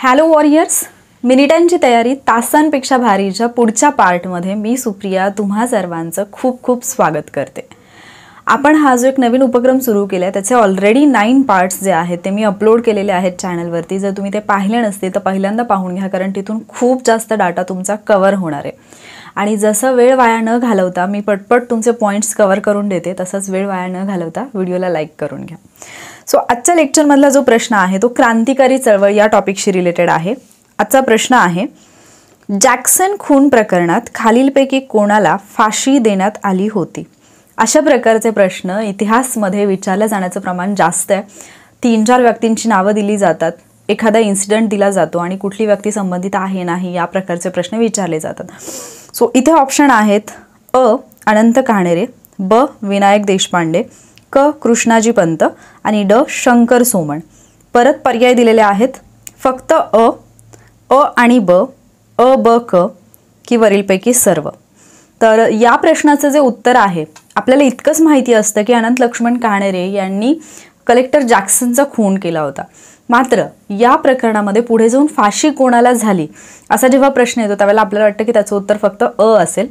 Hello warriors, मिनिटांची तयारी तासांपेक्षा भारीच्या पुढच्या पार्टमध्ये मी सुप्रिया तुम्हा सर्वांचं खूप खूप स्वागत करते. आपण हा जो एक नवीन उपक्रम सुरू केला आहे त्याचे ऑलरेडी 9 पार्ट्स जे आहेत ते मी अपलोड केलेले आहेत चॅनलवरती. जर तुम्ही ते पाहिले नसते तर पहिल्यांदा पाहून घ्या, कारण तिथून खूप जास्त डाटा तुमचा कव्हर होणार आहे. आणि जसं वेळ वाया न घालवता मी पटपट तुमचे पॉईंट्स कव्हर करून देते, तसंच वेळ वाया न घालवता व्हिडिओला लाईक करून घ्या. सो आजच्या लेक्चरमधला जो प्रश्न आहे तो क्रांतिकारी चळवळ या टॉपिकशी रिलेटेड आहे. आजचा प्रश्न आहे, जॅक्सन खून प्रकरणात खालीलपैकी कोणाला फाशी देण्यात आली होती? अशा प्रकारचे प्रश्न इतिहासमध्ये विचारले जाण्याचं प्रमाण जास्त आहे. 3-4 व्यक्तींची नावं दिली जातात, एखादा इन्सिडेंट दिला जातो आणि कुठली व्यक्ती संबंधित आहे नाही या प्रकारचे प्रश्न विचारले जातात. सो इथे ऑप्शन आहेत अ. अनंत काणेरे, ब. विनायक देशपांडे, क. कृष्णाजी पंत आणि ड. शंकर सोमण. परत पर्याय दिलेले आहेत, फक्त अ आणि ब, अ, ब, क की वरीलपैकी सर्व. तर या प्रश्नाचं जे उत्तर आहे, आपल्याला इतकंच माहिती असतं की अनंत लक्ष्मण काणेरे यांनी कलेक्टर जॅक्सनचा खून केला होता. मात्र या प्रकरणामध्ये पुढे जाऊन फाशी कोणाला झाली असा जेव्हा प्रश्न येतो त्यावेळेला आपल्याला वाटतं की त्याचं उत्तर फक्त अ असेल.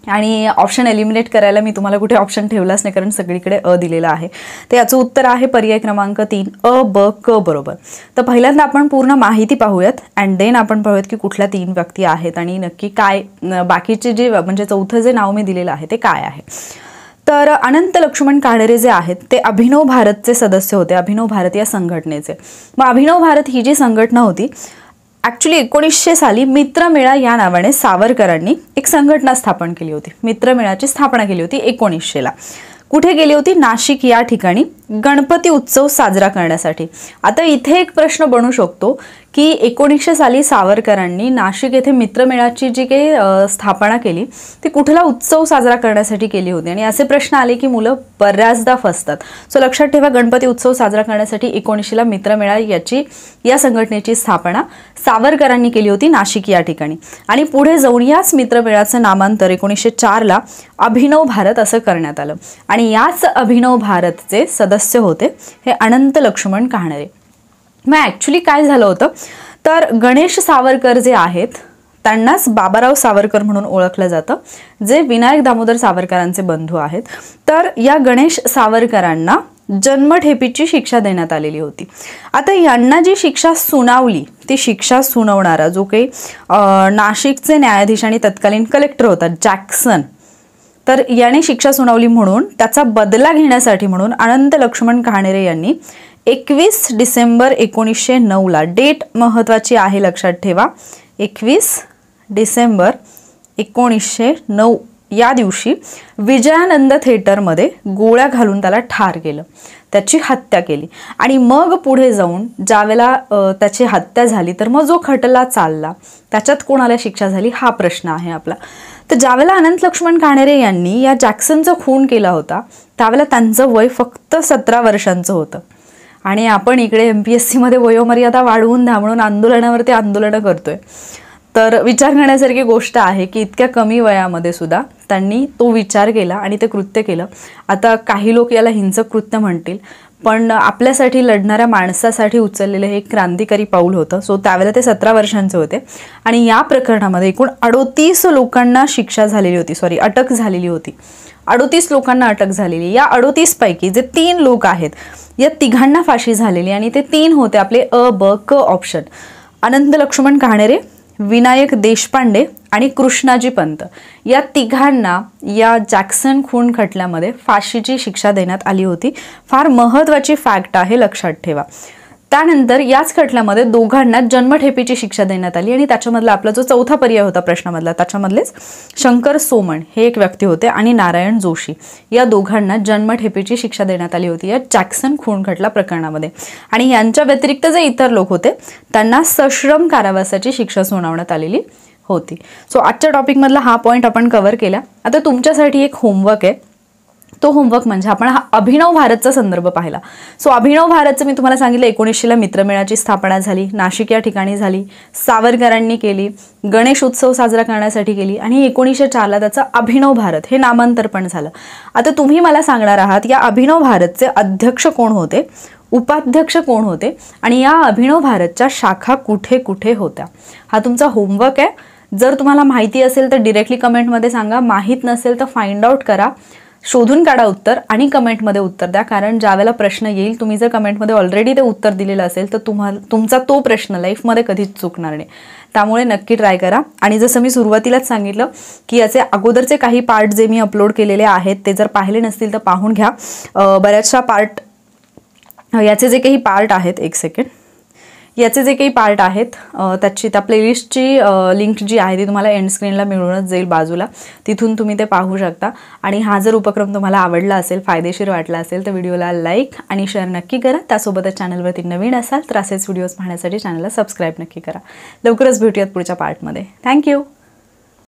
आणि ऑप्शन एलिमिनेट करायला मी तुम्हाला कुठे ऑप्शन ठेवलाच नाही, कारण सगळीकडे अ दिलेला आहे. तर याचं उत्तर आहे पर्याय क्रमांक 3, अ, ब, क बरोबर. तर पहिल्यांदा आपण पूर्ण माहिती पाहूयात अँड देन आपण पाहूयात की कुठल्या 3 व्यक्ती आहेत आणि नक्की काय बाकीचे जे म्हणजे चौथं जे नाव मी दिलेलं आहे ते काय आहे. तर अनंत लक्ष्मण काणेरे जे आहेत ते अभिनव भारतचे सदस्य होते, अभिनव भारत या संघटनेचे. मग अभिनव भारत ही जी संघटना होती, ॲक्च्युली 1900 साली मित्रमेळा या नावाने सावरकरांनी एक संघटना स्थापन केली होती. मित्रमेळाची स्थापना केली होती 1900ला. कुठे केली होती? नाशिक या ठिकाणी गणपती उत्सव साजरा करण्यासाठी. आता इथे एक प्रश्न बनू शकतो की 1900 साली सावरकरांनी नाशिक येथे मित्रमेळाची जी काही स्थापना केली ती कुठला उत्सव साजरा करण्यासाठी केली होती, आणि असे प्रश्न आले की मुलं बऱ्याचदा फसतात. सो लक्षात ठेवा, गणपती उत्सव साजरा करण्यासाठी 1900ला मित्रमेळा या संघटनेची स्थापना सावरकरांनी केली होती नाशिक या ठिकाणी. आणि पुढे जाऊन याच मित्रमेळाचं नामांतर 1904ला अभिनव भारत असं करण्यात आलं. आणि याच अभिनव भारतचे सदस्य होते हे अनंत लक्ष्मण काणेरे. मग ॲक्च्युली काय झालं होतं, तर गणेश सावरकर जे आहेत त्यांनाच बाबाराव सावरकर म्हणून ओळखलं जातं, जे विनायक दामोदर सावरकरांचे बंधू आहेत. तर या गणेश सावरकरांना जन्मठेपेची शिक्षा देण्यात आलेली होती. आता यांना जी शिक्षा सुनावली ती शिक्षा सुनावणारा जो काही नाशिकचे न्यायाधीश आणि तत्कालीन कलेक्टर होता जॅक्सन, तर याने शिक्षा सुनावली म्हणून त्याचा बदला घेण्यासाठी म्हणून अनंत लक्ष्मण काणेरे यांनी 21 डिसेंबर 1909ला, डेट महत्त्वाची आहे लक्षात ठेवा, 21 डिसेंबर 1909 या दिवशी विजयानंद थिएटरमध्ये गोळ्या घालून त्याला ठार केलं, त्याची हत्या केली. आणि मग पुढे जाऊन ज्यावेळेला त्याची हत्या झाली तर मग जो खटला चालला त्याच्यात कोणाला शिक्षा झाली हा प्रश्न आहे आपला. तर ज्यावेळेला अनंत लक्ष्मण काणेरे यांनी या जॅक्सनचा खून केला होता त्यावेळेला त्यांचं वय फक्त 17 वर्षांचं होतं. आणि आपण इकडे MPSC मध्ये वयोमर्यादा वाढवून द्या म्हणून आंदोलनावरती आंदोलनं करतोय. तर विचार करण्यासारखी गोष्ट आहे की इतक्या कमी वयामध्ये सुद्धा त्यांनी तो विचार केला आणि ते कृत्य केलं. आता काही लोक याला हिंसक कृत्य म्हणतील, पण आपल्यासाठी लढणाऱ्या माणसासाठी उचललेलं हे एक क्रांतिकारी पाऊल होतं. सो त्यावेळेला ते 17 वर्षांचे होते. आणि या प्रकरणामध्ये एकूण 38 लोकांना शिक्षा झालेली होती, अटक झालेली होती. 38 लोकांना अटक झालेली. या 38 पैकी जे 3 लोक आहेत या 3घांना फाशी झालेली, आणि ते 3 होते आपले अ, ब, क ऑप्शन. अनंत लक्ष्मण काणेरे, विनायक देशपांडे आणि कृष्णाजी पंत या 3घांना या जॅक्सन खून खटल्यामध्ये फाशीची शिक्षा देण्यात आली होती. फार महत्त्वाची फॅक्ट आहे, लक्षात ठेवा. त्यानंतर याच खटल्यामध्ये 2घांना जन्मठेपेची शिक्षा देण्यात आली. आणि त्याच्यामधला आपला जो चौथा पर्याय होता प्रश्नामधला त्याच्यामधलेच शंकर सोमण हे एक व्यक्ती होते आणि नारायण जोशी या 2घांना जन्मठेपेची शिक्षा देण्यात आली होती या जॅक्सन खून खटला प्रकरणामध्ये. आणि यांच्या व्यतिरिक्त जे इतर लोक होते त्यांना सश्रम कारावासाची शिक्षा सुनावण्यात आलेली होती. सो आजच्या टॉपिकमधला हा पॉईंट आपण कव्हर केला. आता तुमच्यासाठी एक होमवर्क आहे. तो होमवर्क म्हणजे आपण हा अभिनव भारतचा संदर्भ पाहिला. सो अभिनव भारतचं मी तुम्हाला सांगितलं 1900ला मित्रमेळाची स्थापना झाली, नाशिक या ठिकाणी झाली, सावरकरांनी केली, गणेश उत्सव साजरा करण्यासाठी केली आणि 1904ला त्याचं अभिनव भारत हे नामांतर पण झालं. आता तुम्ही मला सांगणार आहात या अभिनव भारतचे अध्यक्ष कोण होते? उपाध्यक्ष कोण होते आणि या अभिनव भारतच्या शाखा कुठे कुठे होत्या. हा तुमचा होमवर्क आहे. जर तुम्हाला माहिती असेल तर डिरेक्टली कमेंटमध्ये सांगा, माहीत नसेल तर फाइंड आउट करा, शोधून काढा उत्तर आणि कमेंटमध्ये उत्तर द्या. कारण ज्यावेळेला प्रश्न येईल, तुम्ही जर कमेंटमध्ये ऑलरेडी ते उत्तर दिलेलं असेल तर तुमचा तो प्रश्न लाईफमध्ये कधीच चुकणार नाही. त्यामुळे नक्की ट्राय करा. आणि जसं मी सुरुवातीलाच सांगितलं की याचे अगोदरचे काही पार्ट जे मी अपलोड केलेले आहेत ते जर पाहिले नसतील तर पाहून घ्या. बऱ्याचशा पार्ट याचे जे काही पार्ट आहेत, एक सेकंड, याचे जे काही पार्ट आहेत त्या प्लेलिस्टची लिंक जी आहे ती तुम्हाला एंड स्क्रीनला मिळूनच जाईल बाजूला, तिथून तुम्ही ते पाहू शकता. आणि हा जर उपक्रम तुम्हाला आवडला असेल, फायदेशीर वाटला असेल तर व्हिडिओला लाईक आणि शेअर नक्की करा. त्यासोबतच चॅनलवरती नवीन असाल तर असेच व्हिडिओज पाहण्यासाठी चॅनलला सबस्क्राईब नक्की करा. लवकरच भेटूयात पुढच्या पार्टमध्ये. थँक्यू.